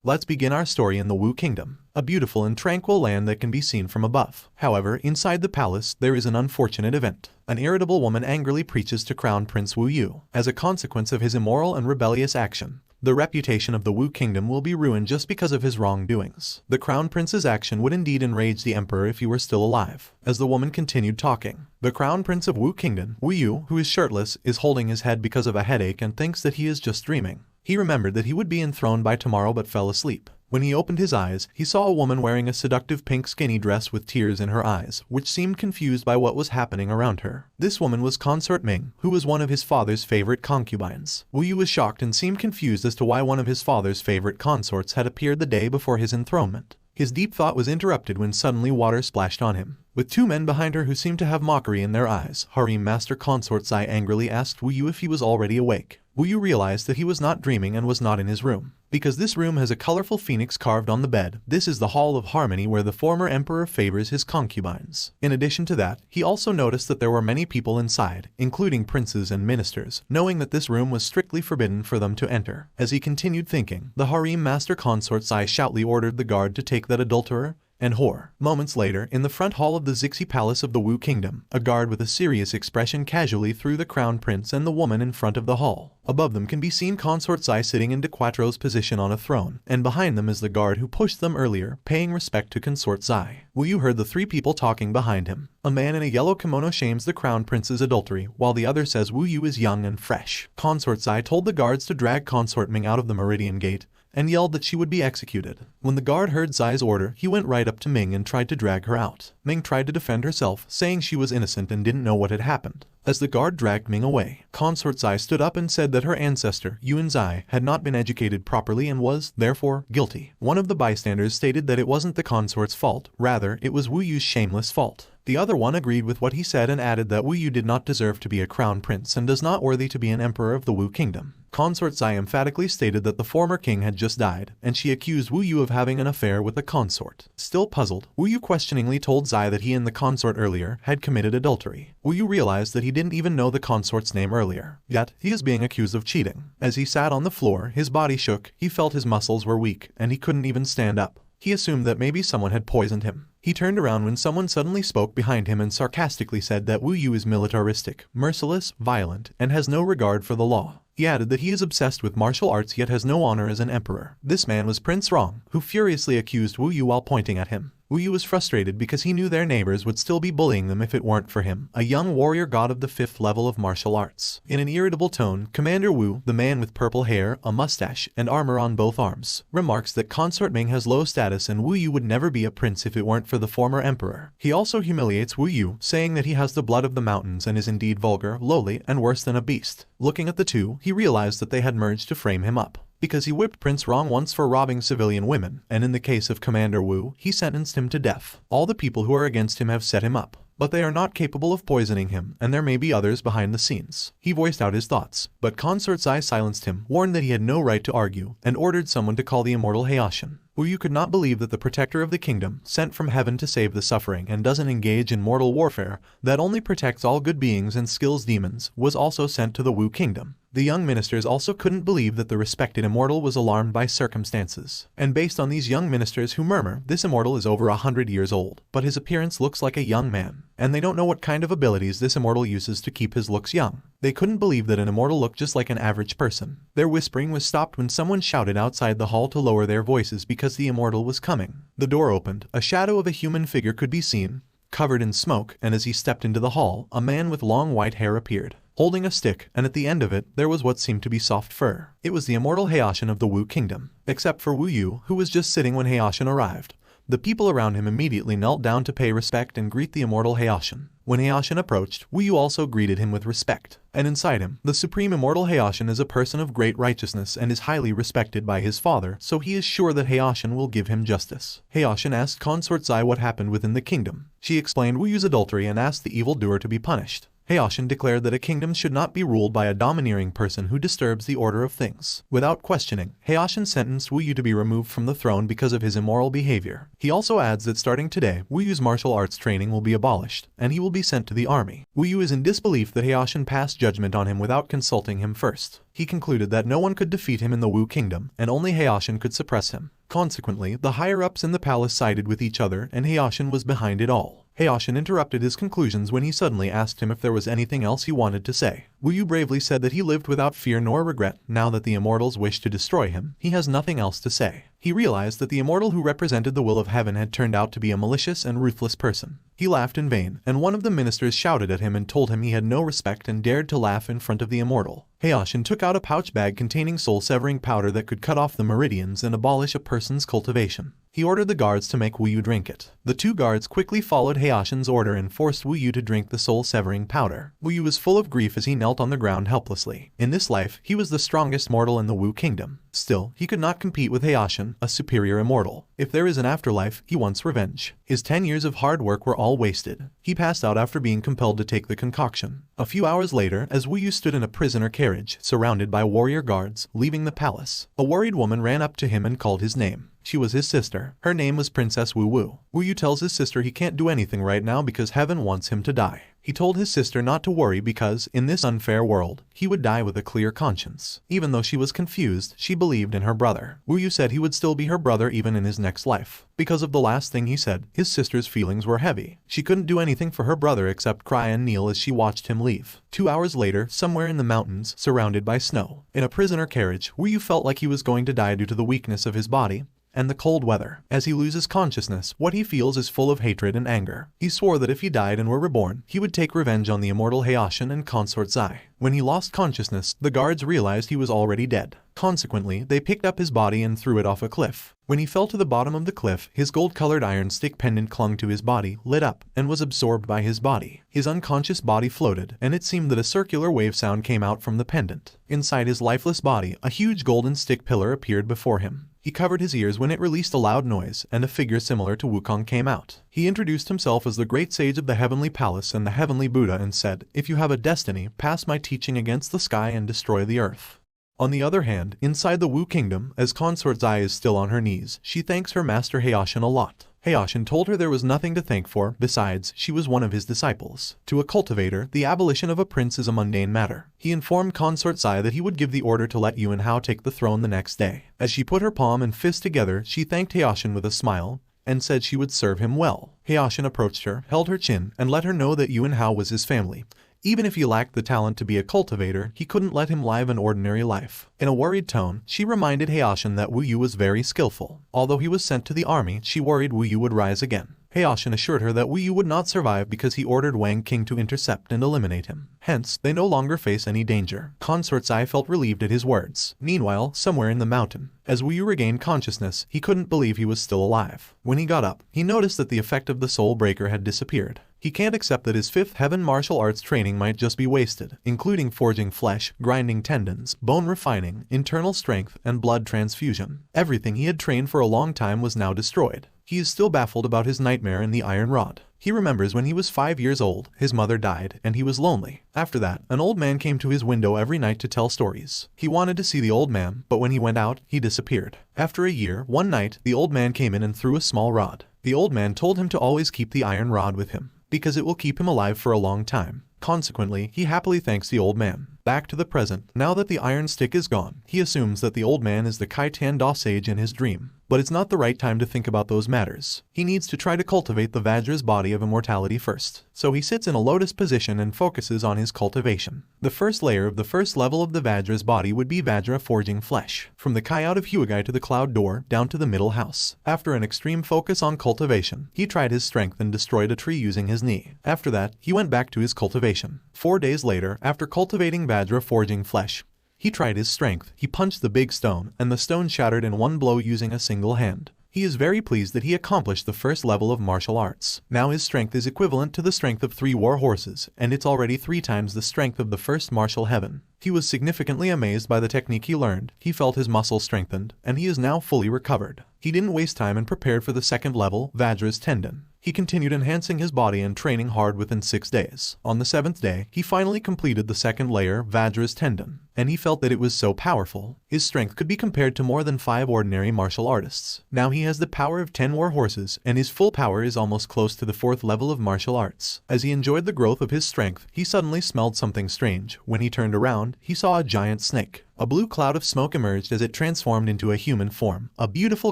Let's begin our story in the Wu Kingdom, a beautiful and tranquil land that can be seen from above. However, inside the palace, there is an unfortunate event. An irritable woman angrily preaches to Crown Prince Wu Yu. As a consequence of his immoral and rebellious action, the reputation of the Wu Kingdom will be ruined just because of his wrongdoings. The Crown Prince's action would indeed enrage the Emperor if he were still alive. As the woman continued talking, the Crown Prince of Wu Kingdom, Wu Yu, who is shirtless, is holding his head because of a headache and thinks that he is just dreaming. He remembered that he would be enthroned by tomorrow but fell asleep. When he opened his eyes, he saw a woman wearing a seductive pink skinny dress with tears in her eyes, which seemed confused by what was happening around her. This woman was Consort Ming, who was one of his father's favorite concubines. Wu Yu was shocked and seemed confused as to why one of his father's favorite consorts had appeared the day before his enthronement. His deep thought was interrupted when suddenly water splashed on him. With two men behind her who seemed to have mockery in their eyes, Harem Master Consort Zai angrily asked Wu Yu if he was already awake. Wu Yu realized that he was not dreaming and was not in his room. Because this room has a colorful phoenix carved on the bed, this is the Hall of Harmony where the former emperor favors his concubines. In addition to that, he also noticed that there were many people inside, including princes and ministers, knowing that this room was strictly forbidden for them to enter. As he continued thinking, the Harem Master Consort Zai shoutly ordered the guard to take that adulterer and whore. Moments later, in the front hall of the Zixi Palace of the Wu Kingdom, a guard with a serious expression casually threw the Crown Prince and the woman in front of the hall. Above them can be seen Consort Zai sitting in De Quattro's position on a throne, and behind them is the guard who pushed them earlier, paying respect to Consort Zai. Wu Yu heard the three people talking behind him. A man in a yellow kimono shames the Crown Prince's adultery, while the other says Wu Yu is young and fresh. Consort Zai told the guards to drag Consort Ming out of the Meridian Gate, and yelled that she would be executed. When the guard heard Zai's order, he went right up to Ming and tried to drag her out. Ming tried to defend herself, saying she was innocent and didn't know what had happened. As the guard dragged Ming away, Consort Zai stood up and said that her ancestor, Yuan Zai, had not been educated properly and was, therefore, guilty. One of the bystanders stated that it wasn't the consort's fault, rather, it was Wu Yu's shameless fault. The other one agreed with what he said and added that Wu Yu did not deserve to be a crown prince and does not worthy to be an emperor of the Wu Kingdom. Consort Zai emphatically stated that the former king had just died, and she accused Wu Yu of having an affair with a consort. Still puzzled, Wu Yu questioningly told Zai that he and the consort earlier had committed adultery. Wu Yu realized that he didn't even know the consort's name earlier, yet he is being accused of cheating. As he sat on the floor, his body shook, he felt his muscles were weak, and he couldn't even stand up. He assumed that maybe someone had poisoned him. He turned around when someone suddenly spoke behind him and sarcastically said that Wu Yu is militaristic, merciless, violent, and has no regard for the law. He added that he is obsessed with martial arts yet has no honor as an emperor. This man was Prince Rong, who furiously accused Wu Yu while pointing at him. Wu Yu was frustrated because he knew their neighbors would still be bullying them if it weren't for him, a young warrior god of the 5th level of martial arts. In an irritable tone, Commander Wu, the man with purple hair, a mustache, and armor on both arms, remarks that Consort Ming has low status and Wu Yu would never be a prince if it weren't for the former emperor. He also humiliates Wu Yu, saying that he has the blood of the mountains and is indeed vulgar, lowly, and worse than a beast. Looking at the two, he realized that they had merged to frame him up. Because he whipped Prince Rong once for robbing civilian women, and in the case of Commander Wu, he sentenced him to death. All the people who are against him have set him up, but they are not capable of poisoning him, and there may be others behind the scenes. He voiced out his thoughts, but Consort Zai silenced him, warned that he had no right to argue, and ordered someone to call the immortal Hayashin. Wu Yu could not believe that the protector of the kingdom, sent from heaven to save the suffering and doesn't engage in mortal warfare, that only protects all good beings and skills demons, was also sent to the Wu Kingdom. The young ministers also couldn't believe that the respected immortal was alarmed by circumstances. And based on these young ministers who murmur, this immortal is over 100 years old, but his appearance looks like a young man. And they don't know what kind of abilities this immortal uses to keep his looks young. They couldn't believe that an immortal looked just like an average person. Their whispering was stopped when someone shouted outside the hall to lower their voices because the immortal was coming. The door opened, a shadow of a human figure could be seen, covered in smoke, and as he stepped into the hall, a man with long white hair appeared, holding a stick, and at the end of it, there was what seemed to be soft fur. It was the immortal Hayashin of the Wu Kingdom. Except for Wu Yu, who was just sitting when Hayashin arrived. The people around him immediately knelt down to pay respect and greet the immortal Hayashin. When Hayashin approached, Wu Yu also greeted him with respect. And inside him, the supreme immortal Hayashin is a person of great righteousness and is highly respected by his father, so he is sure that Hayashin will give him justice. Hayashin asked Consort Zai what happened within the kingdom. She explained Wu Yu's adultery and asked the evildoer to be punished. Hayashin declared that a kingdom should not be ruled by a domineering person who disturbs the order of things. Without questioning, Hayashin sentenced Wu Yu to be removed from the throne because of his immoral behavior. He also adds that starting today, Wu Yu's martial arts training will be abolished, and he will be sent to the army. Wu Yu is in disbelief that Hayashin passed judgment on him without consulting him first. He concluded that no one could defeat him in the Wu Kingdom, and only Hayashin could suppress him. Consequently, the higher-ups in the palace sided with each other, and Hayashin was behind it all. Hayashin interrupted his conclusions when he suddenly asked him if there was anything else he wanted to say. Wu Yu bravely said that he lived without fear nor regret. Now that the immortals wish to destroy him, he has nothing else to say. He realized that the immortal who represented the will of heaven had turned out to be a malicious and ruthless person. He laughed in vain, and one of the ministers shouted at him and told him he had no respect and dared to laugh in front of the immortal. Hayashin took out a pouch bag containing soul-severing powder that could cut off the meridians and abolish a person's cultivation. He ordered the guards to make Wu Yu drink it. The two guards quickly followed Hayashin's order and forced Wu Yu to drink the soul-severing powder. Wu Yu was full of grief as he knelt on the ground helplessly. In this life, he was the strongest mortal in the Wu Kingdom. Still, he could not compete with Hayashin, a superior immortal. If there is an afterlife, he wants revenge. His 10 years of hard work were all wasted. He passed out after being compelled to take the concoction. A few hours later, as Wu Yu stood in a prisoner carriage, surrounded by warrior guards, leaving the palace, a worried woman ran up to him and called his name. She was his sister. Her name was Princess Wu Wu. Wu Yu tells his sister he can't do anything right now because heaven wants him to die. He told his sister not to worry because, in this unfair world, he would die with a clear conscience. Even though she was confused, she believed in her brother. Wu Yu said he would still be her brother even in his next life. Because of the last thing he said, his sister's feelings were heavy. She couldn't do anything for her brother except cry and kneel as she watched him leave. 2 hours later, somewhere in the mountains, surrounded by snow, in a prisoner carriage, Wu Yu felt like he was going to die due to the weakness of his body and the cold weather. As he loses consciousness, what he feels is full of hatred and anger. He swore that if he died and were reborn, he would take revenge on the immortal Hayashin and consort Zai. When he lost consciousness, the guards realized he was already dead. Consequently, they picked up his body and threw it off a cliff. When he fell to the bottom of the cliff, his gold-colored iron stick pendant clung to his body, lit up, and was absorbed by his body. His unconscious body floated, and it seemed that a circular wave sound came out from the pendant. Inside his lifeless body, a huge golden stick pillar appeared before him. He covered his ears when it released a loud noise, and a figure similar to Wukong came out. He introduced himself as the great sage of the heavenly palace and the heavenly Buddha and said, "If you have a destiny, pass my teaching against the sky and destroy the earth." On the other hand, inside the Wu Kingdom, as Consort Zai is still on her knees, she thanks her master Hayashin a lot. Hayashin told her there was nothing to thank for, besides, she was one of his disciples. To a cultivator, the abolition of a prince is a mundane matter. He informed Consort Zai that he would give the order to let Yuan Hao take the throne the next day. As she put her palm and fist together, she thanked Hayashin with a smile, and said she would serve him well. Hayashin approached her, held her chin, and let her know that Yuan Hao was his family. Even if he lacked the talent to be a cultivator, he couldn't let him live an ordinary life. In a worried tone, she reminded Hayashin that Wu Yu was very skillful. Although he was sent to the army, she worried Wu Yu would rise again. Hayashin assured her that Wu Yu would not survive because he ordered Wang King to intercept and eliminate him. Hence, they no longer face any danger. Consort Zai felt relieved at his words. Meanwhile, somewhere in the mountain, as Wu Yu regained consciousness, he couldn't believe he was still alive. When he got up, he noticed that the effect of the soul breaker had disappeared. He can't accept that his fifth heaven martial arts training might just be wasted, including forging flesh, grinding tendons, bone refining, internal strength, and blood transfusion. Everything he had trained for a long time was now destroyed. He is still baffled about his nightmare in the iron rod. He remembers when he was 5 years old, his mother died, and he was lonely. After that, an old man came to his window every night to tell stories. He wanted to see the old man, but when he went out, he disappeared. After a year, one night, the old man came in and threw a small rod. The old man told him to always keep the iron rod with him, because it will keep him alive for a long time. Consequently, he happily thanks the old man. Back to the present, now that the iron stick is gone, he assumes that the old man is the Kaitan Da sage in his dream. But it's not the right time to think about those matters. He needs to try to cultivate the Vajra's body of immortality first. So he sits in a lotus position and focuses on his cultivation. The first layer of the first level of the Vajra's body would be Vajra forging flesh, from the Kai out of Huagai to the cloud door, down to the middle house. After an extreme focus on cultivation, he tried his strength and destroyed a tree using his knee. After that, he went back to his cultivation. 4 days later, after cultivating Vajra forging flesh, he tried his strength. He punched the big stone, and the stone shattered in one blow using a single hand. He is very pleased that he accomplished the first level of martial arts. Now his strength is equivalent to the strength of 3 war horses, and it's already 3 times the strength of the first martial heaven. He was significantly amazed by the technique he learned. He felt his muscles strengthened, and he is now fully recovered. He didn't waste time and prepared for the second level, Vajra's tendon. He continued enhancing his body and training hard within 6 days. On the 7th day, he finally completed the second layer, Vajra's tendon, and he felt that it was so powerful. His strength could be compared to more than 5 ordinary martial artists. Now he has the power of 10 war horses, and his full power is almost close to the 4th level of martial arts. As he enjoyed the growth of his strength, he suddenly smelled something strange. When he turned around, he saw a giant snake. A blue cloud of smoke emerged as it transformed into a human form. A beautiful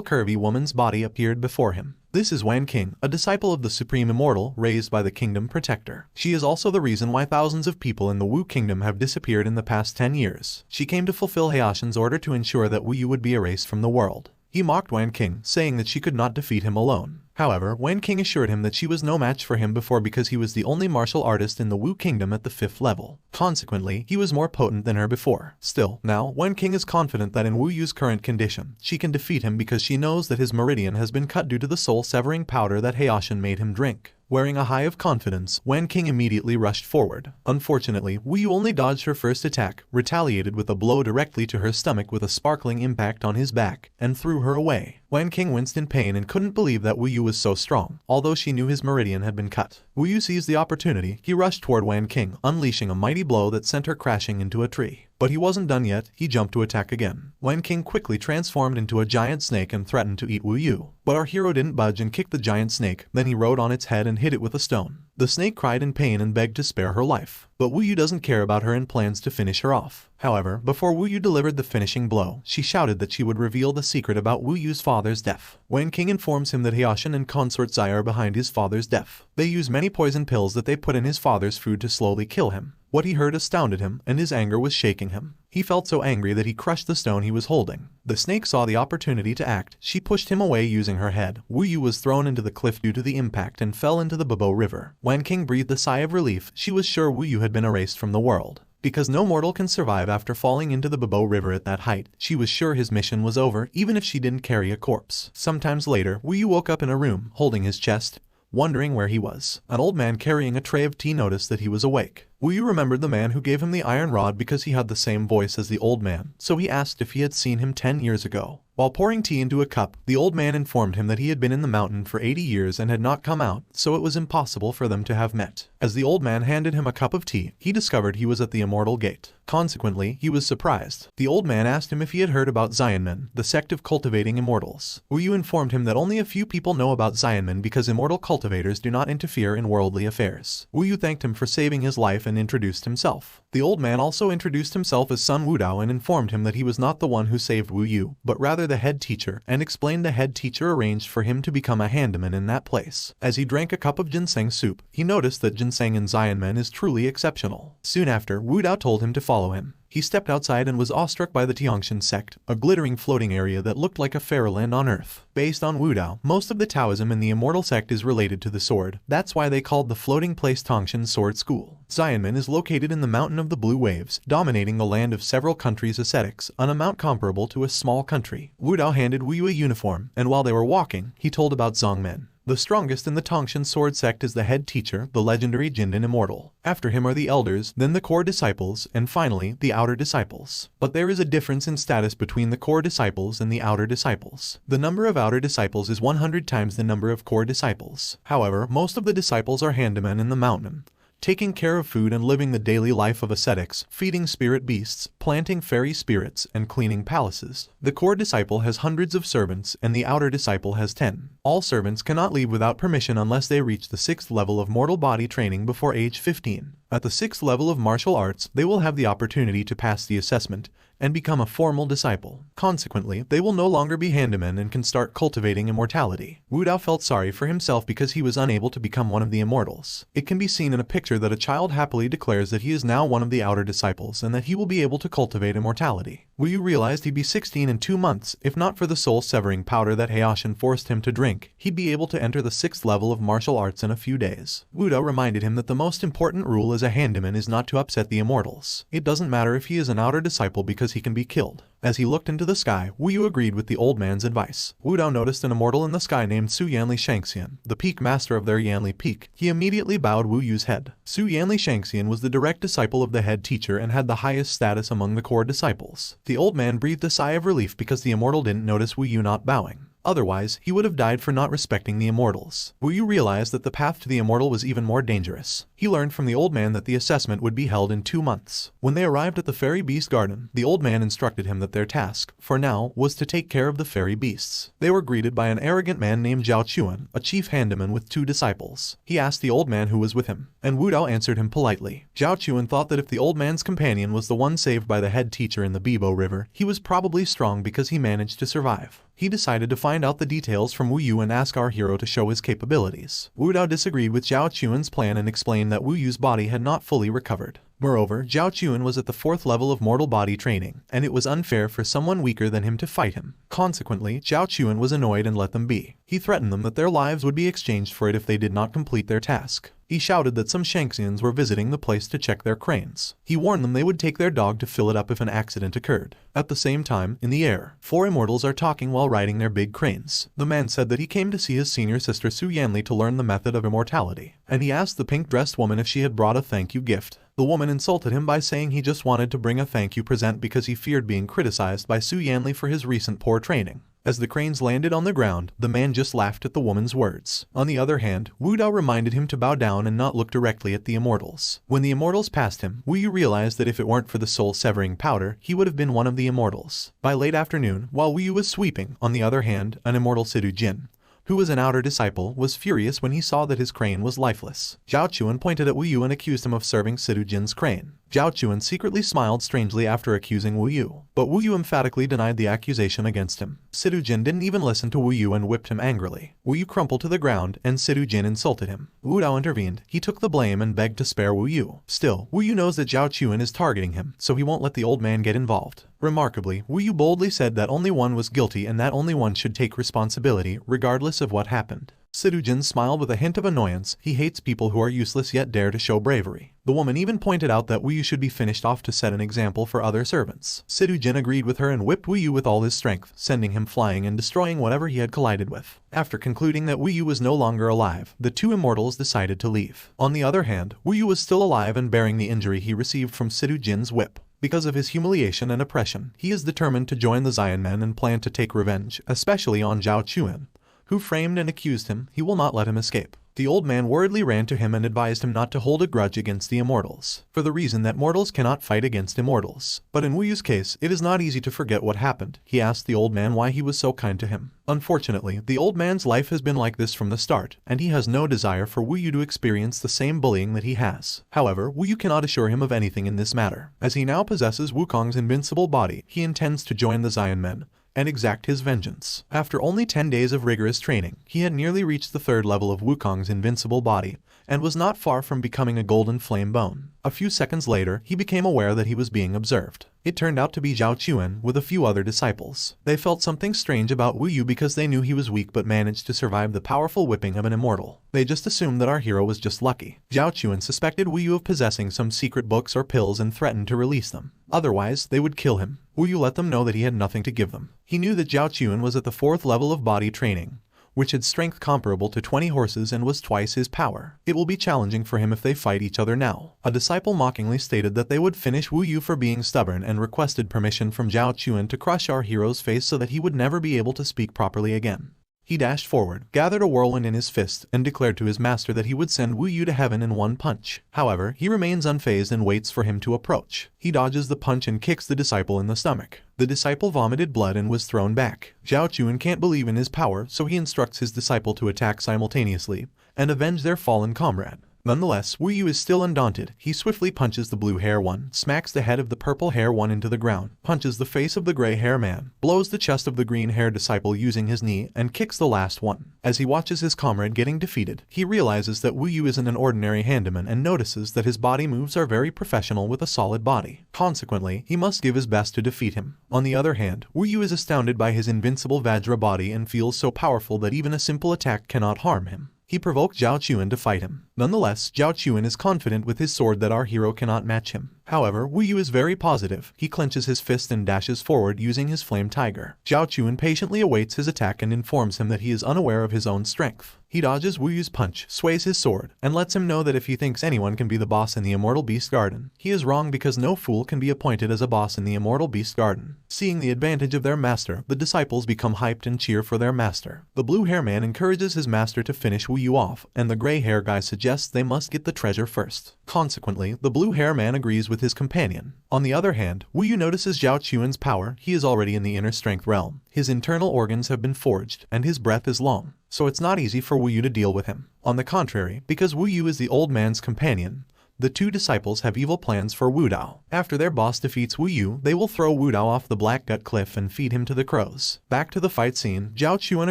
curvy woman's body appeared before him. This is Wan Qing, a disciple of the Supreme Immortal raised by the Kingdom Protector. She is also the reason why thousands of people in the Wu Kingdom have disappeared in the past 10 years. She came to fulfill Hayashin's order to ensure that Wu Yu would be erased from the world. He mocked Wan Qing, saying that she could not defeat him alone. However, Wan Qing assured him that she was no match for him before because he was the only martial artist in the Wu Kingdom at the 5th level. Consequently, he was more potent than her before. Still, now, Wan Qing is confident that in Wu Yu's current condition, she can defeat him because she knows that his meridian has been cut due to the soul-severing powder that Hayashin made him drink. Wearing a high of confidence, Wan Qing immediately rushed forward. Unfortunately, Wu Yu only dodged her first attack, retaliated with a blow directly to her stomach with a sparkling impact on his back, and threw her away. Wan Qing winced in pain and couldn't believe that Wu Yu was so strong, although she knew his meridian had been cut. Wu Yu seized the opportunity. He rushed toward Wan Qing, unleashing a mighty blow that sent her crashing into a tree. But he wasn't done yet. He jumped to attack again. Wan Qing quickly transformed into a giant snake and threatened to eat Wu Yu. But our hero didn't budge and kicked the giant snake. Then he rode on its head and hit it with a stone. The snake cried in pain and begged to spare her life. But Wu Yu doesn't care about her and plans to finish her off. However, before Wu Yu delivered the finishing blow, she shouted that she would reveal the secret about Wu Yu's father's death. Wan Qing informs him that Hayashin and consort Zai are behind his father's death. They use many poison pills that they put in his father's food to slowly kill him. What he heard astounded him, and his anger was shaking him. He felt so angry that he crushed the stone he was holding. The snake saw the opportunity to act. She pushed him away using her head. Wu Yu was thrown into the cliff due to the impact and fell into the Bobo River. Wan Qing breathed a sigh of relief. She was sure Wu Yu had been erased from the world. Because no mortal can survive after falling into the Bobo River at that height, she was sure his mission was over, even if she didn't carry a corpse. Sometimes later, Wu Yu woke up in a room, holding his chest, wondering where he was. An old man carrying a tray of tea noticed that he was awake. Wu Yu remembered the man who gave him the iron rod because he had the same voice as the old man, so he asked if he had seen him 10 years ago. While pouring tea into a cup, the old man informed him that he had been in the mountain for 80 years and had not come out, so it was impossible for them to have met. As the old man handed him a cup of tea, he discovered he was at the Immortal Gate. Consequently, he was surprised. The old man asked him if he had heard about Xianmen, the sect of cultivating immortals. Wu Yu informed him that only a few people know about Xianmen because immortal cultivators do not interfere in worldly affairs. Wu Yu thanked him for saving his life and introduced himself. The old man also introduced himself as Sun Wudao and informed him that he was not the one who saved Wu Yu, but rather the head teacher, and explained the head teacher arranged for him to become a handyman in that place. As he drank a cup of ginseng soup, he noticed that ginseng in Xianmen is truly exceptional. Soon after, Wudao told him to follow him. He stepped outside and was awestruck by the Tiangshan sect, a glittering floating area that looked like a fairyland on Earth. Based on Wudao, most of the Taoism in the immortal sect is related to the sword. That's why they called the floating place Tangshan Sword School. Xianmen is located in the mountain of the blue waves, dominating the land of several countries' ascetics, an amount comparable to a small country. Wudao handed Wu Yu a uniform, and while they were walking, he told about Zongmen. The strongest in the Tangshan sword sect is the head teacher, the legendary Jindan Immortal. After him are the elders, then the core disciples, and finally, the outer disciples. But there is a difference in status between the core disciples and the outer disciples. The number of outer disciples is 100 times the number of core disciples. However, most of the disciples are handymen in the mountain, taking care of food and living the daily life of ascetics, feeding spirit beasts, planting fairy spirits, and cleaning palaces. The core disciple has hundreds of servants, and the outer disciple has 10. All servants cannot leave without permission unless they reach the 6th level of mortal body training before age 15. At the 6th level of martial arts, they will have the opportunity to pass the assessment and become a formal disciple. Consequently, they will no longer be handymen and can start cultivating immortality. Wudao felt sorry for himself because he was unable to become one of the immortals. It can be seen in a picture that a child happily declares that he is now one of the outer disciples and that he will be able to cultivate immortality. Wu Yu realized he'd be 16 in 2 months. If not for the soul-severing powder that Hayashin forced him to drink, he'd be able to enter the 6th level of martial arts in a few days. Wudao reminded him that the most important rule as a handyman is not to upset the immortals. It doesn't matter if he is an outer disciple because he can be killed. As he looked into the sky, Wu Yu agreed with the old man's advice. Wudao noticed an immortal in the sky named Su Yanli Shangxian, the peak master of their Yanli Peak. He immediately bowed Wu Yu's head. Su Yanli Shangxian was the direct disciple of the head teacher and had the highest status among the core disciples. The old man breathed a sigh of relief because the immortal didn't notice Wu Yu not bowing. Otherwise, he would have died for not respecting the immortals. Wu Yu realized that the path to the immortal was even more dangerous. He learned from the old man that the assessment would be held in 2 months. When they arrived at the fairy beast garden, the old man instructed him that their task, for now, was to take care of the fairy beasts. They were greeted by an arrogant man named Zhao Chuan, a chief handyman with 2 disciples. He asked the old man who was with him, and Wu Dao answered him politely. Zhao Chuan thought that if the old man's companion was the one saved by the head teacher in the Bibo River, he was probably strong because he managed to survive. He decided to find out the details from Wu Yu and ask our hero to show his capabilities. Wu Dao disagreed with Zhao Chuan's plan and explained that Wu Yu's body had not fully recovered. Moreover, Zhao Chuan was at the 4th level of mortal body training, and it was unfair for someone weaker than him to fight him. Consequently, Zhao Chuan was annoyed and let them be. He threatened them that their lives would be exchanged for it if they did not complete their task. He shouted that some Shanxians were visiting the place to check their cranes. He warned them they would take their dog to fill it up if an accident occurred. At the same time, in the air, 4 immortals are talking while riding their big cranes. The man said that he came to see his senior sister Su Yanli to learn the method of immortality, and he asked the pink-dressed woman if she had brought a thank you gift. The woman insulted him by saying he just wanted to bring a thank you present because he feared being criticized by Su Yanli for his recent poor training. As the cranes landed on the ground, the man just laughed at the woman's words. On the other hand, Wu Dao reminded him to bow down and not look directly at the immortals. When the immortals passed him, Wu Yu realized that if it weren't for the soul-severing powder, he would have been one of the immortals. By late afternoon, while Wu Yu was sweeping, on the other hand, an immortal Sidu Jin, who was an outer disciple, was furious when he saw that his crane was lifeless. Zhao Chuan pointed at Wu Yu and accused him of serving Sidu Jin's crane. Zhao Chuan secretly smiled strangely after accusing Wu Yu, but Wu Yu emphatically denied the accusation against him. Sidu Jin didn't even listen to Wu Yu and whipped him angrily. Wu Yu crumpled to the ground, and Sidu Jin insulted him. Wu Dao intervened. He took the blame and begged to spare Wu Yu. Still, Wu Yu knows that Zhao Chuan is targeting him, so he won't let the old man get involved. Remarkably, Wu Yu boldly said that only one was guilty and that only one should take responsibility, regardless of what happened. Sidu Jin smiled with a hint of annoyance. He hates people who are useless yet dare to show bravery. The woman even pointed out that Wu Yu should be finished off to set an example for other servants. Sidu Jin agreed with her and whipped Wu Yu with all his strength, sending him flying and destroying whatever he had collided with. After concluding that Wu Yu was no longer alive, the 2 immortals decided to leave. On the other hand, Wu Yu was still alive and bearing the injury he received from Sidu Jin's whip. Because of his humiliation and oppression, he is determined to join the Xian men and plan to take revenge, especially on Zhao Chuan, who framed and accused him. He will not let him escape. The old man worriedly ran to him and advised him not to hold a grudge against the immortals, for the reason that mortals cannot fight against immortals. But in Wu Yu's case, it is not easy to forget what happened. He asked the old man why he was so kind to him. Unfortunately, the old man's life has been like this from the start, and he has no desire for Wu Yu to experience the same bullying that he has. However, Wu Yu cannot assure him of anything in this matter. As he now possesses Wukong's invincible body, he intends to join the Xian men and exact his vengeance. After only 10 days of rigorous training, he had nearly reached the 3rd level of Wukong's invincible body, and was not far from becoming a golden flame bone. A few seconds later, he became aware that he was being observed. It turned out to be Zhao Chuan with a few other disciples. They felt something strange about Wu Yu because they knew he was weak but managed to survive the powerful whipping of an immortal. They just assumed that our hero was just lucky. Zhao Chuan suspected Wu Yu of possessing some secret books or pills and threatened to release them. Otherwise, they would kill him. Wu Yu let them know that he had nothing to give them. He knew that Zhao Chuan was at the 4th level of body training, which had strength comparable to 20 horses and was twice his power. It will be challenging for him if they fight each other now. A disciple mockingly stated that they would finish Wu Yu for being stubborn and requested permission from Zhao Chuan to crush our hero's face so that he would never be able to speak properly again. He dashed forward, gathered a whirlwind in his fist, and declared to his master that he would send Wu Yu to heaven in one punch. However, he remains unfazed and waits for him to approach. He dodges the punch and kicks the disciple in the stomach. The disciple vomited blood and was thrown back. Zhao Chuan can't believe in his power, so he instructs his disciple to attack simultaneously and avenge their fallen comrade. Nonetheless, Wu Yu is still undaunted. He swiftly punches the blue hair one, smacks the head of the purple hair one into the ground, punches the face of the gray hair man, blows the chest of the green hair disciple using his knee, and kicks the last one. As he watches his comrade getting defeated, he realizes that Wu Yu isn't an ordinary handyman and notices that his body moves are very professional with a solid body. Consequently, he must give his best to defeat him. On the other hand, Wu Yu is astounded by his invincible Vajra body and feels so powerful that even a simple attack cannot harm him. He provoked Zhao Chuan to fight him. Nonetheless, Zhao Chuan is confident with his sword that our hero cannot match him. However, Wu Yu is very positive. He clenches his fist and dashes forward using his flame tiger. Zhao Chuan patiently awaits his attack and informs him that he is unaware of his own strength. He dodges Wu Yu's punch, sways his sword, and lets him know that if he thinks anyone can be the boss in the Immortal Beast Garden, he is wrong because no fool can be appointed as a boss in the Immortal Beast Garden. Seeing the advantage of their master, the disciples become hyped and cheer for their master. The blue hair man encourages his master to finish Wu Yu off, and the gray hair guy suggests they must get the treasure first. Consequently, the blue hair man agrees with his companion. On the other hand, Wu Yu notices Zhao Chuan's power. He is already in the inner strength realm. His internal organs have been forged, and his breath is long, so it's not easy for Wu Yu to deal with him. On the contrary, because Wu Yu is the old man's companion, the two disciples have evil plans for Wu Dao. After their boss defeats Wu Yu, they will throw Wu Dao off the Black Gut Cliff and feed him to the crows. Back to the fight scene, Zhao Chuan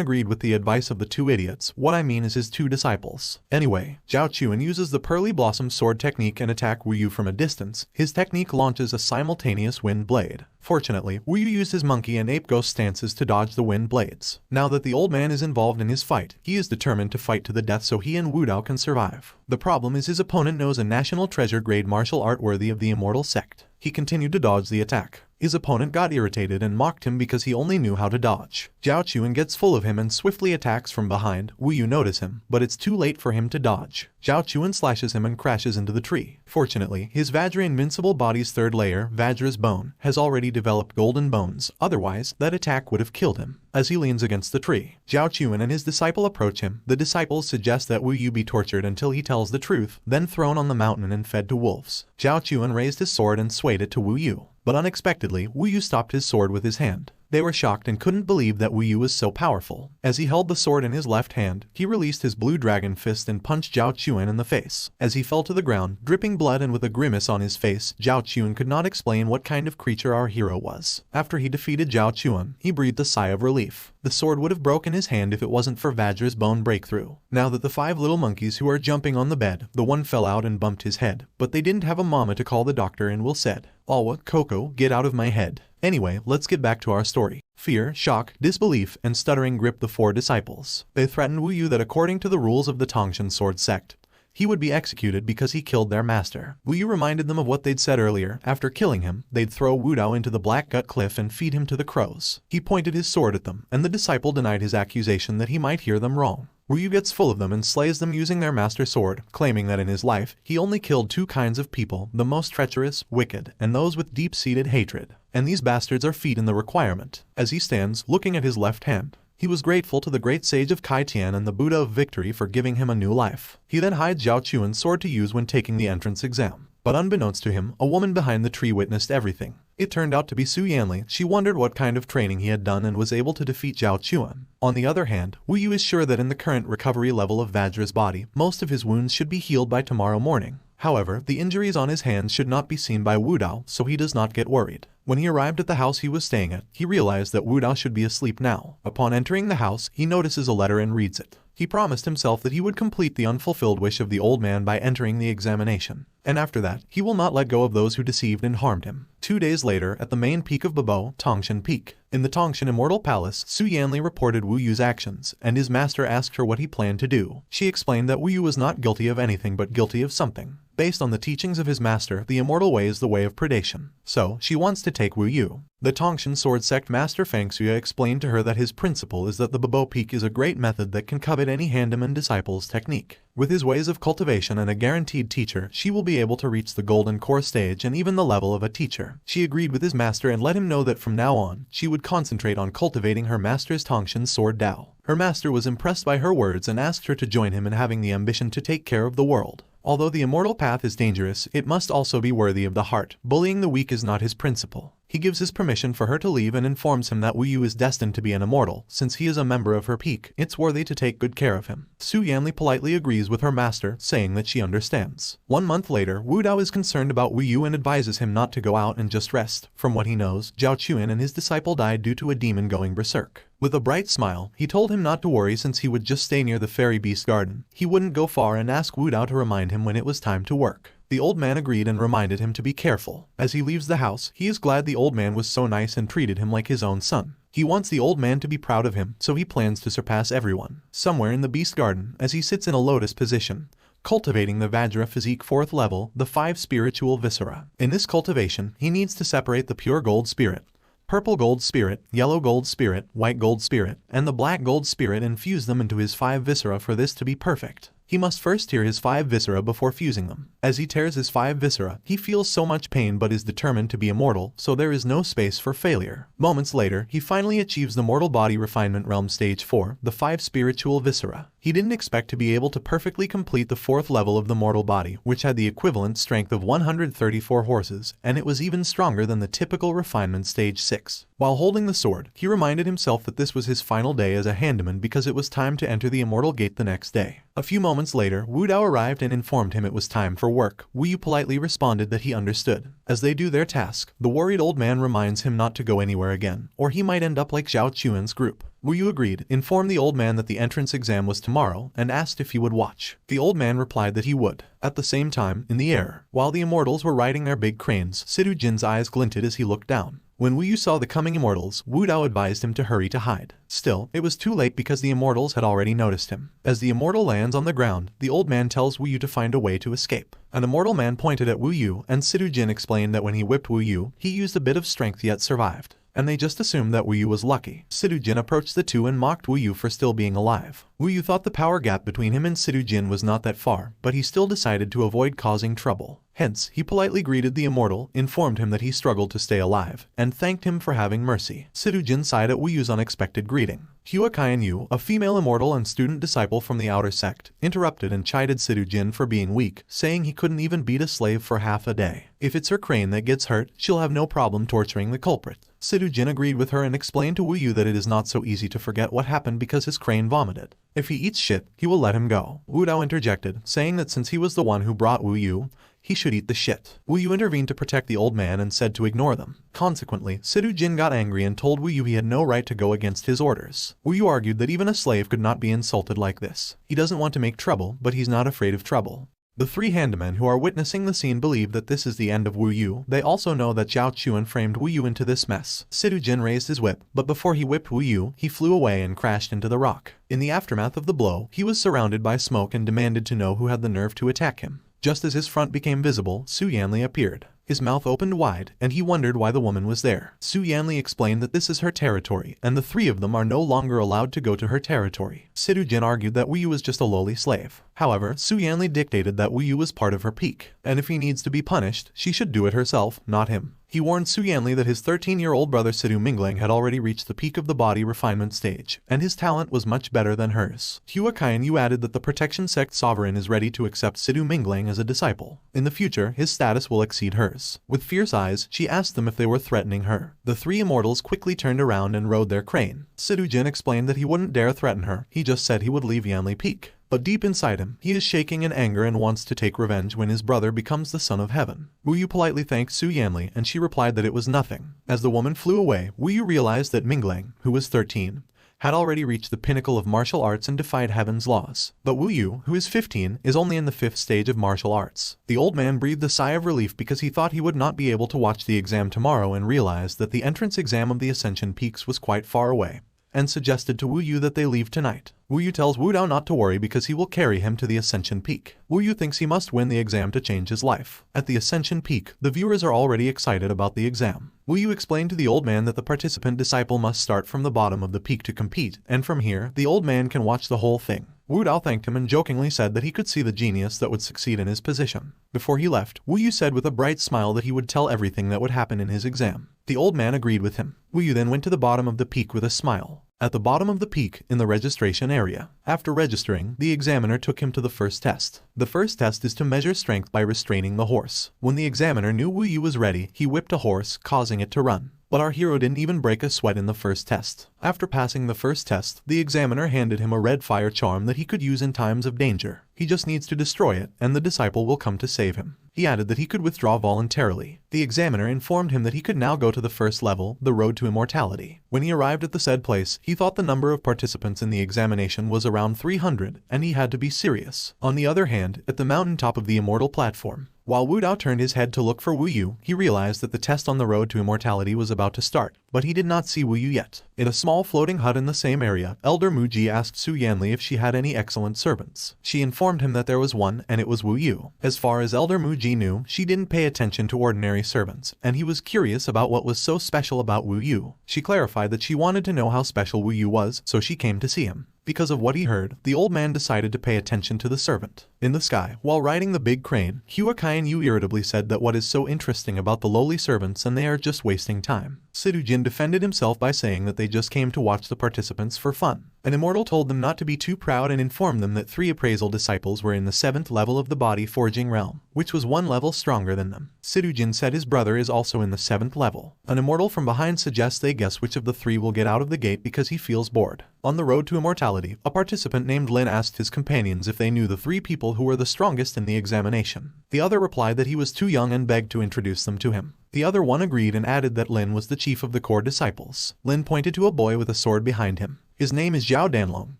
agreed with the advice of the two idiots. What I mean is his two disciples. Anyway, Zhao Chuan uses the Pearly Blossom sword technique and attack Wu Yu from a distance. His technique launches a simultaneous wind blade. Fortunately, Wu Yu used his monkey and ape ghost stances to dodge the wind blades. Now that the old man is involved in his fight, he is determined to fight to the death so he and Wu Dao can survive. The problem is his opponent knows a national treasure grade martial art worthy of the Immortal Sect. He continued to dodge the attack. His opponent got irritated and mocked him because he only knew how to dodge. Zhao Chuan gets full of him and swiftly attacks from behind. Wu Yu notices him, but it's too late for him to dodge. Zhao Chuan slashes him and crashes into the tree. Fortunately, his Vajra invincible body's third layer, Vajra's bone, has already developed golden bones. Otherwise, that attack would have killed him. As he leans against the tree, Zhao Chuan and his disciple approach him. The disciples suggest that Wu Yu be tortured until he tells the truth, then thrown on the mountain and fed to wolves. Zhao Chuan raised his sword and swayed it to Wu Yu. But unexpectedly, Wu Yu stopped his sword with his hand. They were shocked and couldn't believe that Wu Yu was so powerful. As he held the sword in his left hand, he released his blue dragon fist and punched Zhao Chuan in the face. As he fell to the ground, dripping blood and with a grimace on his face, Zhao Chuan could not explain what kind of creature our hero was. After he defeated Zhao Chuan, he breathed a sigh of relief. The sword would have broken his hand if it wasn't for Vajra's bone breakthrough. Now that the 5 little monkeys who are jumping on the bed, the one fell out and bumped his head, but they didn't have a mama to call the doctor and Will said, "Alwa, Coco, get out of my head." Anyway, let's get back to our story. Fear, shock, disbelief, and stuttering gripped the 4 disciples. They threatened Wu Yu that according to the rules of the Tongshan sword sect, he would be executed because he killed their master. Wu Yu reminded them of what they'd said earlier. After killing him, they'd throw Wu Dao into the Black Gut Cliff and feed him to the crows. He pointed his sword at them, and the disciple denied his accusation that he might hear them wrong. Wu Yu gets full of them and slays them using their master sword, claiming that in his life, he only killed 2 kinds of people, the most treacherous, wicked, and those with deep-seated hatred. And these bastards are feet in the requirement. As he stands, looking at his left hand, he was grateful to the great sage of Kai Tian and the Buddha of Victory for giving him a new life. He then hides Zhao Chuan's sword to use when taking the entrance exam. But unbeknownst to him, a woman behind the tree witnessed everything. It turned out to be Su Yanli. She wondered what kind of training he had done and was able to defeat Zhao Chuan. On the other hand, Wu Yu is sure that in the current recovery level of Vajra's body, most of his wounds should be healed by tomorrow morning. However, the injuries on his hands should not be seen by Wu Dao, so he does not get worried. When he arrived at the house he was staying at, he realized that Wu Dao should be asleep now. Upon entering the house, he notices a letter and reads it. He promised himself that he would complete the unfulfilled wish of the old man by entering the examination. And after that, he will not let go of those who deceived and harmed him. 2 days later, at the main peak of Babo, Tongshan Peak. In the Tongshan Immortal Palace, Su Yanli reported Wu Yu's actions, and his master asked her what he planned to do. She explained that Wu Yu was not guilty of anything but guilty of something. Based on the teachings of his master, the immortal way is the way of predation. So, she wants to take Wu Yu. The Tongshan sword sect master Fang Xuya explained to her that his principle is that the Babo Peak is a great method that can covet any Handaman disciple's technique. With his ways of cultivation and a guaranteed teacher, she will be able to reach the golden core stage and even the level of a teacher. She agreed with his master and let him know that from now on, she would concentrate on cultivating her master's Tongshan sword Dao. Her master was impressed by her words and asked her to join him in having the ambition to take care of the world. Although the immortal path is dangerous, it must also be worthy of the heart. Bullying the weak is not his principle. He gives his permission for her to leave and informs him that Wu Yu is destined to be an immortal. Since he is a member of her peak, it's worthy to take good care of him. Su Yanli politely agrees with her master, saying that she understands. 1 month later, Wu Dao is concerned about Wu Yu and advises him not to go out and just rest. From what he knows, Zhao Chuan and his disciple died due to a demon going berserk. With a bright smile, he told him not to worry since he would just stay near the fairy beast garden. He wouldn't go far and asked Wu Dao to remind him when it was time to work. The old man agreed and reminded him to be careful. As he leaves the house, he is glad the old man was so nice and treated him like his own son. He wants the old man to be proud of him, so he plans to surpass everyone. Somewhere in the beast garden, as he sits in a lotus position, cultivating the Vajra physique 4th level, the 5 spiritual viscera. In this cultivation, he needs to separate the pure gold spirit, purple gold spirit, yellow gold spirit, white gold spirit, and the black gold spirit and fuse them into his 5 viscera. For this to be perfect, he must first tear his 5 viscera before fusing them. As he tears his 5 viscera, he feels so much pain but is determined to be immortal, so there is no space for failure. Moments later, he finally achieves the mortal body refinement realm stage 4, the 5 spiritual viscera. He didn't expect to be able to perfectly complete the 4th level of the mortal body, which had the equivalent strength of 134 horses, and it was even stronger than the typical refinement stage 6. While holding the sword, he reminded himself that this was his final day as a handyman because it was time to enter the immortal gate the next day. A few moments later, Wu Dao arrived and informed him it was time for work. Wu Yu politely responded that he understood. As they do their task, the worried old man reminds him not to go anywhere again, or he might end up like Zhao Chuan's group. Wu Yu agreed, informed the old man that the entrance exam was tomorrow, and asked if he would watch. The old man replied that he would. At the same time, in the air, while the immortals were riding their big cranes, Sidu Jin's eyes glinted as he looked down. When Wu Yu saw the coming immortals, Wu Dao advised him to hurry to hide. Still, it was too late because the immortals had already noticed him. As the immortal lands on the ground, the old man tells Wu Yu to find a way to escape. An immortal man pointed at Wu Yu, and Sidu Jin explained that when he whipped Wu Yu, he used a bit of strength yet survived, and they just assumed that Wu Yu was lucky. Sidu Jin approached the two and mocked Wu Yu for still being alive. Wu Yu thought the power gap between him and Sidu Jin was not that far, but he still decided to avoid causing trouble. Hence, he politely greeted the immortal, informed him that he struggled to stay alive, and thanked him for having mercy. Sidu Jin sighed at Wu Yu's unexpected greeting. Hua Kaian Yu, a female immortal and student disciple from the outer sect, interrupted and chided Sidu Jin for being weak, saying he couldn't even beat a slave for half a day. If it's her crane that gets hurt, she'll have no problem torturing the culprit. Sidu Jin agreed with her and explained to Wu Yu that it is not so easy to forget what happened because his crane vomited. If he eats shit, he will let him go. Wu Dao interjected, saying that since he was the one who brought Wu Yu, he should eat the shit. Wu Yu intervened to protect the old man and said to ignore them. Consequently, Sidu Jin got angry and told Wu Yu he had no right to go against his orders. Wu Yu argued that even a slave could not be insulted like this. He doesn't want to make trouble, but he's not afraid of trouble. The 3 handymen who are witnessing the scene believe that this is the end of Wu Yu. They also know that Zhao Chuan framed Wu Yu into this mess. Sidu Jin raised his whip, but before he whipped Wu Yu, he flew away and crashed into the rock. In the aftermath of the blow, he was surrounded by smoke and demanded to know who had the nerve to attack him. Just as his front became visible, Su Yanli appeared. His mouth opened wide, and he wondered why the woman was there. Su Yanli explained that this is her territory, and the 3 of them are no longer allowed to go to her territory. Sidu Jin argued that Wu Yu was just a lowly slave. However, Su Yanli dictated that Wu Yu was part of her peak, and if he needs to be punished, she should do it herself, not him. He warned Su Yanli that his 13-year-old brother Sidu Mingling had already reached the peak of the body refinement stage, and his talent was much better than hers. Hua Kaian Yu added that the Protection Sect Sovereign is ready to accept Sidu Mingling as a disciple. In the future, his status will exceed hers. With fierce eyes, she asked them if they were threatening her. The 3 immortals quickly turned around and rode their crane. Sidu Jin explained that he wouldn't dare threaten her, he just said he would leave Yanli Peak. But deep inside him, he is shaking in anger and wants to take revenge when his brother becomes the son of heaven. Wu Yu politely thanked Su Yanli and she replied that it was nothing. As the woman flew away, Wu Yu realized that Mingling, who was 13, had already reached the pinnacle of martial arts and defied heaven's laws. But Wu Yu, who is 15, is only in the 5th stage of martial arts. The old man breathed a sigh of relief because he thought he would not be able to watch the exam tomorrow and realized that the entrance exam of the Ascension Peaks was quite far away, and suggested to Wu Yu that they leave tonight. Wu Yu tells Wu Dao not to worry because he will carry him to the Ascension Peak. Wu Yu thinks he must win the exam to change his life. At the Ascension Peak, the viewers are already excited about the exam. Wu Yu explained to the old man that the participant disciple must start from the bottom of the peak to compete, and from here, the old man can watch the whole thing. Wu Dao thanked him and jokingly said that he could see the genius that would succeed in his position. Before he left, Wu Yu said with a bright smile that he would tell everything that would happen in his exam. The old man agreed with him. Wu Yu then went to the bottom of the peak with a smile. At the bottom of the peak, in the registration area. After registering, the examiner took him to the first test. The first test is to measure strength by restraining the horse. When the examiner knew Wu Yu was ready, he whipped a horse, causing it to run. But our hero didn't even break a sweat in the first test. After passing the first test, the examiner handed him a red fire charm that he could use in times of danger. He just needs to destroy it, and the disciple will come to save him. He added that he could withdraw voluntarily. The examiner informed him that he could now go to the first level, the road to immortality. When he arrived at the said place, he thought the number of participants in the examination was around 300, and he had to be serious. On the other hand, at the mountaintop of the immortal platform, While Wu Dao turned his head to look for Wu Yu, he realized that the test on the road to immortality was about to start, but he did not see Wu Yu yet. In a small floating hut in the same area, Elder Mu Ji asked Su Yanli if she had any excellent servants. She informed him that there was one, and it was Wu Yu. As far as Elder Mu Ji knew, she didn't pay attention to ordinary servants, and he was curious about what was so special about Wu Yu. She clarified that she wanted to know how special Wu Yu was, so she came to see him. Because of what he heard, the old man decided to pay attention to the servant. In the sky, while riding the big crane, Huakayan Yu irritably said that what is so interesting about the lowly servants and they are just wasting time. Sidu Jin defended himself by saying that they just came to watch the participants for fun. An immortal told them not to be too proud and informed them that 3 appraisal disciples were in the 7th level of the body forging realm, which was 1 level stronger than them. Sidu Jin said his brother is also in the 7th level. An immortal from behind suggests they guess which of the 3 will get out of the gate because he feels bored. On the road to immortality, a participant named Lin asked his companions if they knew the 3 people who were the strongest in the examination. The other replied that he was too young and begged to introduce them to him. The other one agreed and added that Lin was the chief of the core disciples. Lin pointed to a boy with a sword behind him. His name is Zhao Danlong.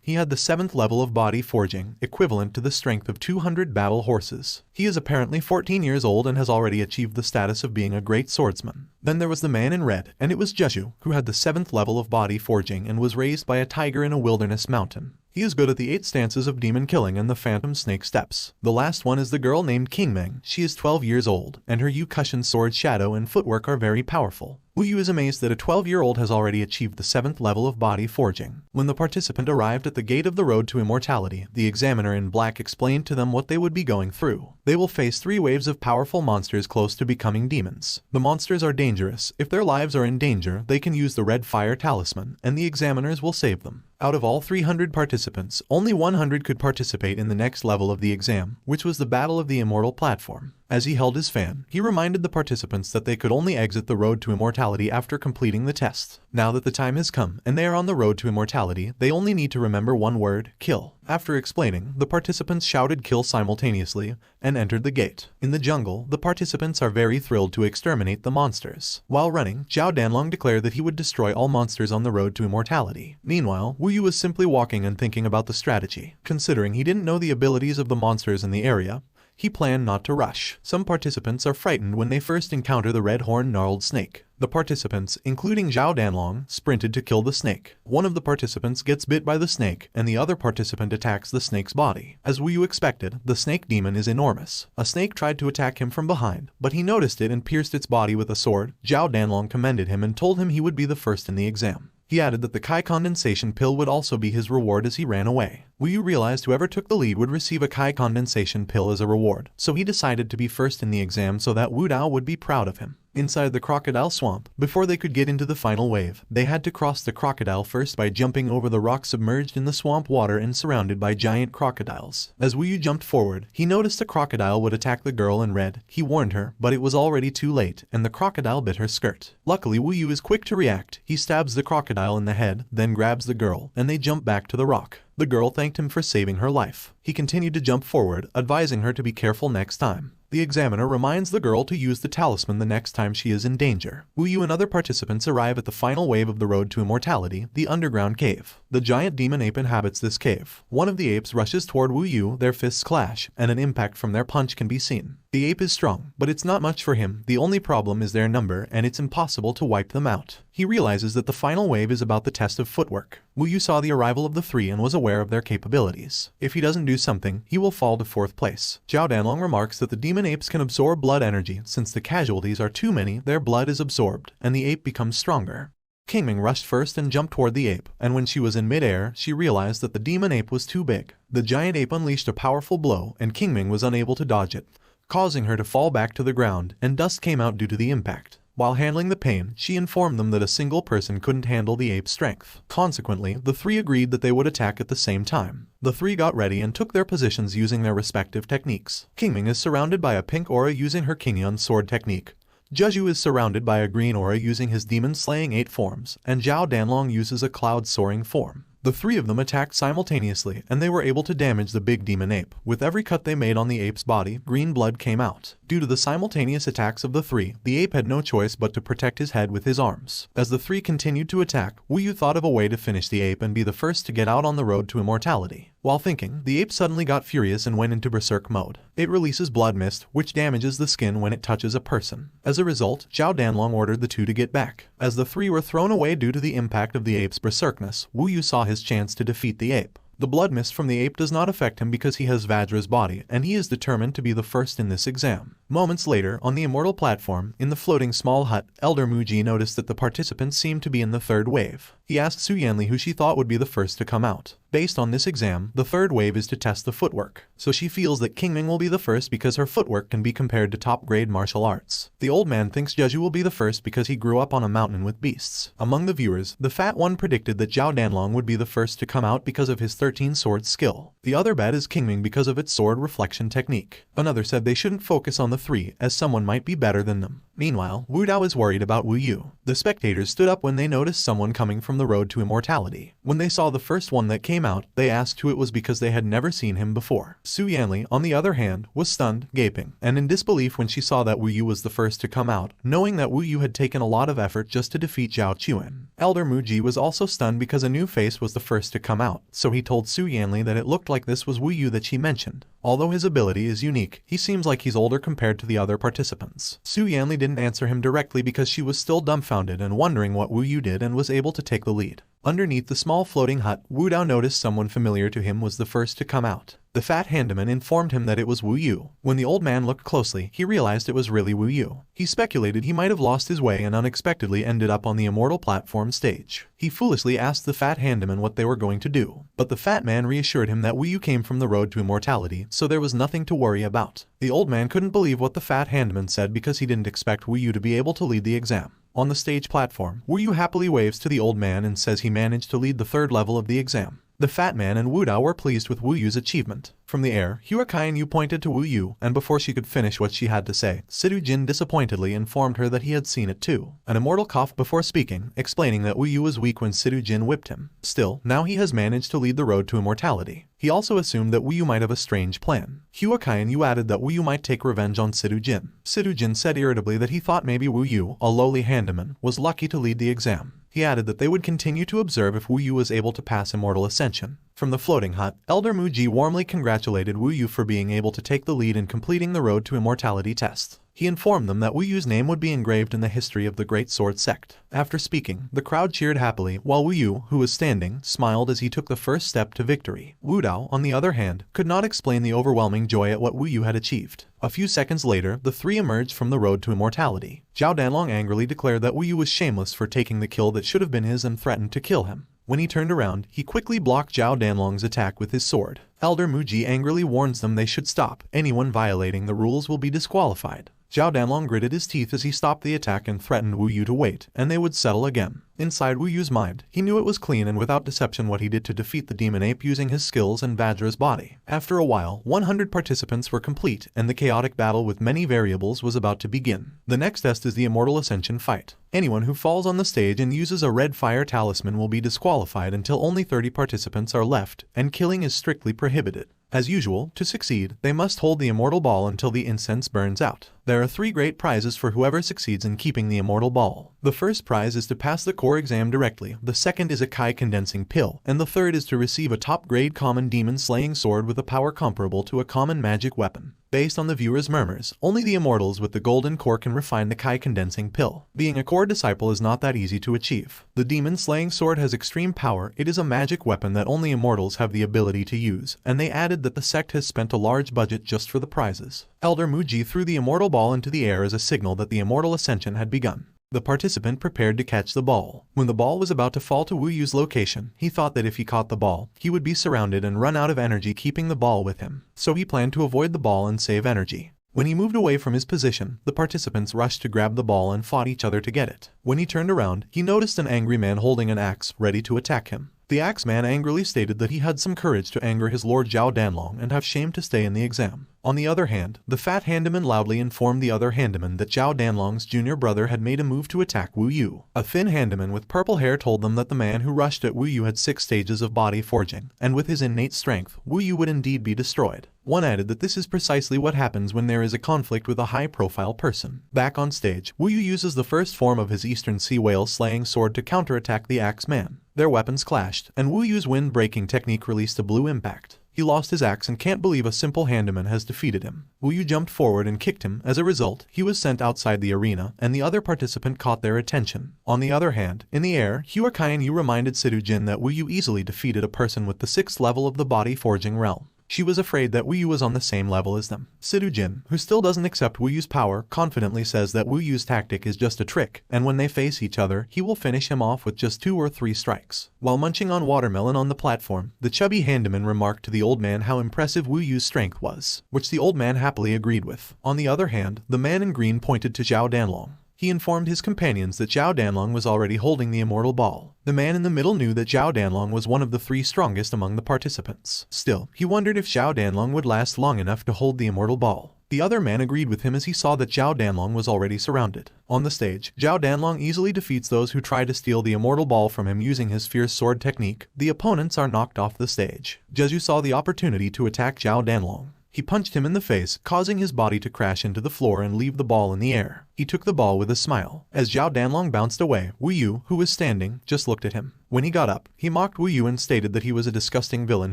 He had the 7th level of body forging, equivalent to the strength of 200 battle horses. He is apparently 14 years old and has already achieved the status of being a great swordsman. Then there was the man in red, and it was Jeju, who had the 7th level of body forging and was raised by a tiger in a wilderness mountain. He is good at the 8 stances of demon killing and the phantom snake steps. The last one is the girl named Qingmeng. She is 12 years old, and her Yukushin sword shadow and footwork are very powerful. Wu Yu is amazed that a 12-year-old has already achieved the 7th level of body forging. When the participant arrived at the gate of the road to immortality, the examiner in black explained to them what they would be going through. They will face 3 waves of powerful monsters close to becoming demons. The monsters are dangerous. If their lives are in danger, they can use the red fire talisman, and the examiners will save them. Out of all 300 participants, only 100 could participate in the next level of the exam, which was the Battle of the Immortal Platform. As he held his fan, he reminded the participants that they could only exit the road to immortality after completing the test. Now that the time has come and they are on the road to immortality, they only need to remember one word: kill. After explaining, the participants shouted kill simultaneously and entered the gate. In the jungle, the participants are very thrilled to exterminate the monsters. While running, Zhao Danlong declared that he would destroy all monsters on the road to immortality. Meanwhile, Wu Yu was simply walking and thinking about the strategy. Considering he didn't know the abilities of the monsters in the area, he planned not to rush. Some participants are frightened when they first encounter the red-horned gnarled snake. The participants, including Zhao Danlong, sprinted to kill the snake. One of the participants gets bit by the snake, and the other participant attacks the snake's body. As Wu Yu expected, the snake demon is enormous. A snake tried to attack him from behind, but he noticed it and pierced its body with a sword. Zhao Danlong commended him and told him he would be the first in the exam. He added that the Kai condensation pill would also be his reward as he ran away. Wu Yu realized whoever took the lead would receive a Kai condensation pill as a reward, so he decided to be first in the exam so that Wu Dao would be proud of him. Inside the crocodile swamp, before they could get into the final wave, they had to cross the crocodile first by jumping over the rock submerged in the swamp water and surrounded by giant crocodiles. As Wu Yu jumped forward, he noticed a crocodile would attack the girl in red. He warned her, but it was already too late, and the crocodile bit her skirt. Luckily, Wu Yu is quick to react. He stabs the crocodile in the head, then grabs the girl, and they jump back to the rock. The girl thanked him for saving her life. He continued to jump forward, advising her to be careful next time. The examiner reminds the girl to use the talisman the next time she is in danger. Wu Yu and other participants arrive at the final wave of the road to immortality, the underground cave. The giant demon ape inhabits this cave. One of the apes rushes toward Wu Yu, their fists clash, and an impact from their punch can be seen. The ape is strong, but it's not much for him. The only problem is their number, and it's impossible to wipe them out. He realizes that the final wave is about the test of footwork. Wu Yu saw the arrival of the 3 and was aware of their capabilities. If he doesn't do something, he will fall to 4th place. Zhao Danlong remarks that the demon apes can absorb blood energy. Since the casualties are too many, their blood is absorbed, and the ape becomes stronger. Qingmeng rushed first and jumped toward the ape, and when she was in midair, she realized that the demon ape was too big. The giant ape unleashed a powerful blow, and Qingmeng was unable to dodge it, causing her to fall back to the ground, and dust came out due to the impact. While handling the pain, she informed them that a single person couldn't handle the ape's strength. Consequently, the 3 agreed that they would attack at the same time. The 3 got ready and took their positions using their respective techniques. Qingmeng is surrounded by a pink aura using her Qingyan sword technique. Jeju is surrounded by a green aura using his demon-slaying 8 forms, and Zhao Danlong uses a cloud-soaring form. The 3 of them attacked simultaneously, and they were able to damage the big demon ape. With every cut they made on the ape's body, green blood came out. Due to the simultaneous attacks of the 3, the ape had no choice but to protect his head with his arms. As the 3 continued to attack, Wu Yu thought of a way to finish the ape and be the first to get out on the road to immortality. While thinking, the ape suddenly got furious and went into berserk mode. It releases blood mist, which damages the skin when it touches a person. As a result, Zhao Danlong ordered the two to get back. As the three were thrown away due to the impact of the ape's berserkness, Wu Yu saw his chance to defeat the ape. The blood mist from the ape does not affect him because he has Vajra's body, and he is determined to be the first in this exam. Moments later, on the immortal platform, in the floating small hut, Elder Muji noticed that the participants seemed to be in the third wave. He asked Su Yanli who she thought would be the first to come out. Based on this exam, the third wave is to test the footwork, so she feels that Qingming will be the first because her footwork can be compared to top-grade martial arts. The old man thinks Jeju will be the first because he grew up on a mountain with beasts. Among the viewers, the fat one predicted that Zhao Danlong would be the first to come out because of his 13-sword skill. The other bet is Qingming because of its sword reflection technique. Another said they shouldn't focus on the three, as someone might be better than them. Meanwhile, Wu Dao is worried about Wu Yu. The spectators stood up when they noticed someone coming from the road to immortality. When they saw the first one that came out, they asked who it was because they had never seen him before. Su Yanli, on the other hand, was stunned, gaping, and in disbelief when she saw that Wu Yu was the first to come out, knowing that Wu Yu had taken a lot of effort just to defeat Zhao Chuan. Elder Muji was also stunned because a new face was the first to come out, so he told Su Yanli that it looked like this was Wu Yu that she mentioned. Although his ability is unique, he seems like he's older compared to the other participants. Su Yanli didn't answer him directly because she was still dumbfounded and wondering what Wu Yu did and was able to take the lead. Underneath the small floating hut, Wu Dao noticed someone familiar to him was the first to come out. The fat handyman informed him that it was Wu Yu. When the old man looked closely, he realized it was really Wu Yu. He speculated he might have lost his way and unexpectedly ended up on the immortal platform stage. He foolishly asked the fat handyman what they were going to do, but the fat man reassured him that Wu Yu came from the road to immortality, so there was nothing to worry about. The old man couldn't believe what the fat handyman said because he didn't expect Wu Yu to be able to lead the exam. On the stage platform, Wu Yu happily waves to the old man and says he managed to lead the third level of the exam. The fat man and Wu Dao were pleased with Wu Yu's achievement. From the air, Hua Qianyu pointed to Wu Yu, and before she could finish what she had to say, Sidu Jin disappointedly informed her that he had seen it too. An immortal coughed before speaking, explaining that Wu Yu was weak when Sidu Jin whipped him. Still, now he has managed to lead the road to immortality. He also assumed that Wu Yu might have a strange plan. Hua Qianyu added that Wu Yu might take revenge on Sidu Jin. Sidu Jin said irritably that he thought maybe Wu Yu, a lowly handyman, was lucky to lead the exam. He added that they would continue to observe if Wu Yu was able to pass Immortal Ascension. From the floating hut, Elder Muji warmly congratulated Wu Yu for being able to take the lead in completing the Road to Immortality test. He informed them that Wu Yu's name would be engraved in the history of the Great Sword Sect. After speaking, the crowd cheered happily, while Wu Yu, who was standing, smiled as he took the first step to victory. Wu Dao, on the other hand, could not explain the overwhelming joy at what Wu Yu had achieved. A few seconds later, the three emerged from the Road to Immortality. Zhao Danlong angrily declared that Wu Yu was shameless for taking the kill that should have been his and threatened to kill him. When he turned around, he quickly blocked Zhao Danlong's attack with his sword. Elder Muji angrily warns them they should stop. Anyone violating the rules will be disqualified. Zhao Danlong gritted his teeth as he stopped the attack and threatened Wu Yu to wait, and they would settle again. Inside Wu Yu's mind, he knew it was clean and without deception what he did to defeat the demon ape using his skills and Vajra's body. After a while, 100 participants were complete, and the chaotic battle with many variables was about to begin. The next test is the Immortal Ascension fight. Anyone who falls on the stage and uses a red fire talisman will be disqualified until only 30 participants are left, and killing is strictly prohibited. As usual, to succeed, they must hold the immortal ball until the incense burns out. There are 3 great prizes for whoever succeeds in keeping the immortal ball. The first prize is to pass the core exam directly, the second is a Kai condensing pill, and the third is to receive a top-grade common demon-slaying sword with a power comparable to a common magic weapon. Based on the viewer's murmurs, only the immortals with the golden core can refine the Kai condensing pill. Being a core disciple is not that easy to achieve. The demon-slaying sword has extreme power, it is a magic weapon that only immortals have the ability to use, and they added that the sect has spent a large budget just for the prizes. Elder Muji threw the immortal ball into the air as a signal that the immortal ascension had begun. The participant prepared to catch the ball. When the ball was about to fall to Wu Yu's location, he thought that if he caught the ball, he would be surrounded and run out of energy keeping the ball with him. So he planned to avoid the ball and save energy. When he moved away from his position, the participants rushed to grab the ball and fought each other to get it. When he turned around, he noticed an angry man holding an axe, ready to attack him. The Axeman angrily stated that he had some courage to anger his lord Zhao Danlong and have shame to stay in the exam. On the other hand, the fat handyman loudly informed the other handyman that Zhao Danlong's junior brother had made a move to attack Wu Yu. A thin handyman with purple hair told them that the man who rushed at Wu Yu had 6 stages of body forging, and with his innate strength, Wu Yu would indeed be destroyed. One added that this is precisely what happens when there is a conflict with a high-profile person. Back on stage, Wu Yu uses the first form of his Eastern Sea Whale slaying sword to counterattack the Axeman. Their weapons clashed, and Wu Yu's wind-breaking technique released a blue impact. He lost his axe and can't believe a simple handyman has defeated him. Wu Yu jumped forward and kicked him. As a result, he was sent outside the arena, and the other participant caught their attention. On the other hand, in the air, Huakayan Yu reminded Sidu Jin that Wu Yu easily defeated a person with the 6th level of the body forging realm. She was afraid that Wu Yu was on the same level as them. Sidu Jin, who still doesn't accept Wu Yu's power, confidently says that Wu Yu's tactic is just a trick, and when they face each other, he will finish him off with just 2 or 3 strikes. While munching on watermelon on the platform, the chubby handyman remarked to the old man how impressive Wu Yu's strength was, which the old man happily agreed with. On the other hand, the man in green pointed to Zhao Danlong. He informed his companions that Zhao Danlong was already holding the immortal ball. The man in the middle knew that Zhao Danlong was one of the 3 strongest among the participants. Still, he wondered if Zhao Danlong would last long enough to hold the immortal ball. The other man agreed with him as he saw that Zhao Danlong was already surrounded. On the stage, Zhao Danlong easily defeats those who try to steal the immortal ball from him using his fierce sword technique. The opponents are knocked off the stage. Jeju saw the opportunity to attack Zhao Danlong. He punched him in the face, causing his body to crash into the floor and leave the ball in the air. He took the ball with a smile. As Zhao Danlong bounced away, Wu Yu, who was standing, just looked at him. When he got up, he mocked Wu Yu and stated that he was a disgusting villain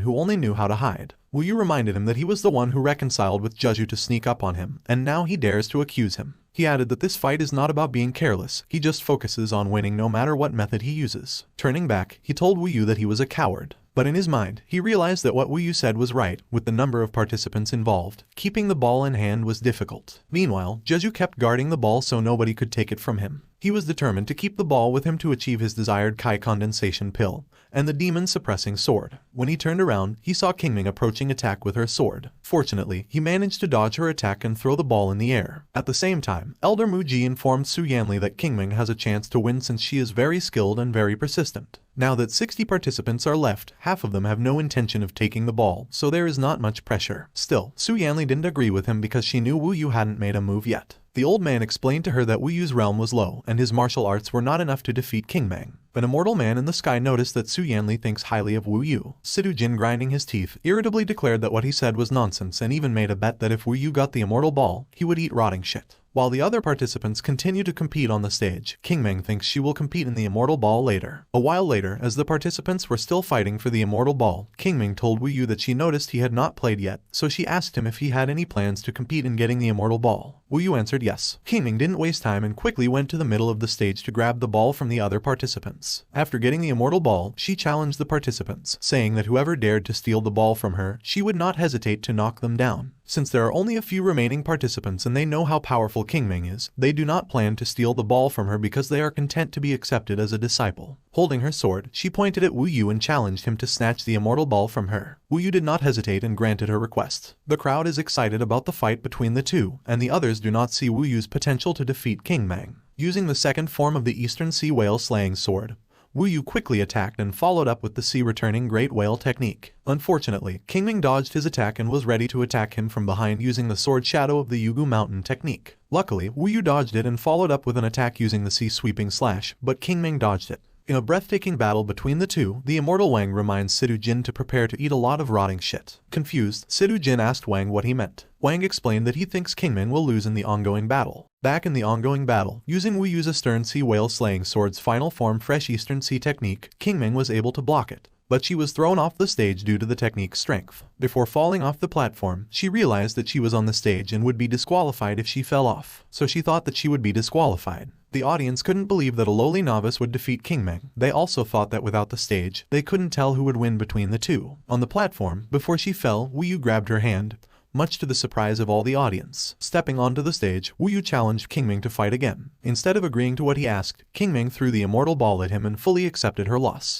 who only knew how to hide. Wu Yu reminded him that he was the one who reconciled with Jeju to sneak up on him, and now he dares to accuse him. He added that this fight is not about being careless, he just focuses on winning no matter what method he uses. Turning back, he told Wu Yu that he was a coward. But in his mind, he realized that what Wu Yu said was right. With the number of participants involved, keeping the ball in hand was difficult. Meanwhile, Jeju kept guarding the ball so nobody could take it from him. He was determined to keep the ball with him to achieve his desired Kai condensation pill and the demon-suppressing sword. When he turned around, he saw Qingming approaching attack with her sword. Fortunately, he managed to dodge her attack and throw the ball in the air. At the same time, Elder Mu Ji informed Su Yanli that Qingming has a chance to win since she is very skilled and very persistent. Now that 60 participants are left, half of them have no intention of taking the ball, so there is not much pressure. Still, Su Yanli didn't agree with him because she knew Wu Yu hadn't made a move yet. The old man explained to her that Wu Yu's realm was low and his martial arts were not enough to defeat Qingming. An immortal man in the sky noticed that Su Yanli thinks highly of Wu Yu. Sidu Jin, grinding his teeth, irritably declared that what he said was nonsense and even made a bet that if Wu Yu got the immortal ball, he would eat rotting shit. While the other participants continue to compete on the stage, Qingming thinks she will compete in the immortal ball later. A while later, as the participants were still fighting for the immortal ball, Qingming told Wu Yu that she noticed he had not played yet, so she asked him if he had any plans to compete in getting the immortal ball. Wu Yu answered yes. Qingming didn't waste time and quickly went to the middle of the stage to grab the ball from the other participants. After getting the immortal ball, she challenged the participants, saying that whoever dared to steal the ball from her, she would not hesitate to knock them down. Since there are only a few remaining participants and they know how powerful Qingming is, they do not plan to steal the ball from her because they are content to be accepted as a disciple. Holding her sword, she pointed at Wu Yu and challenged him to snatch the immortal ball from her. Wu Yu did not hesitate and granted her request. The crowd is excited about the fight between the two, and the others do not see Wu Yu's potential to defeat Qingming. Using the second form of the Eastern Sea Whale slaying sword, Wu Yu quickly attacked and followed up with the sea returning great whale technique. Unfortunately, Qingming dodged his attack and was ready to attack him from behind using the sword shadow of the Yugu Mountain technique. Luckily, Wu Yu dodged it and followed up with an attack using the sea sweeping slash, but Qingming dodged it. In a breathtaking battle between the two, the immortal Wang reminds Sidu Jin to prepare to eat a lot of rotting shit. Confused, Sidu Jin asked Wang what he meant. Wang explained that he thinks Qingming will lose in the ongoing battle. Back in the ongoing battle, using Wu Yu's Eastern Sea Whale slaying sword's final form Fresh Eastern Sea technique, Qingming was able to block it. But she was thrown off the stage due to the technique's strength. Before falling off the platform, she realized that she was on the stage and would be disqualified if she fell off, so she thought that she would be disqualified. The audience couldn't believe that a lowly novice would defeat Qingming. They also thought that without the stage, they couldn't tell who would win between the two. On the platform, before she fell, Wu Yu grabbed her hand, much to the surprise of all the audience. Stepping onto the stage, Wu Yu challenged Qingming to fight again. Instead of agreeing to what he asked, Qingming threw the immortal ball at him and fully accepted her loss.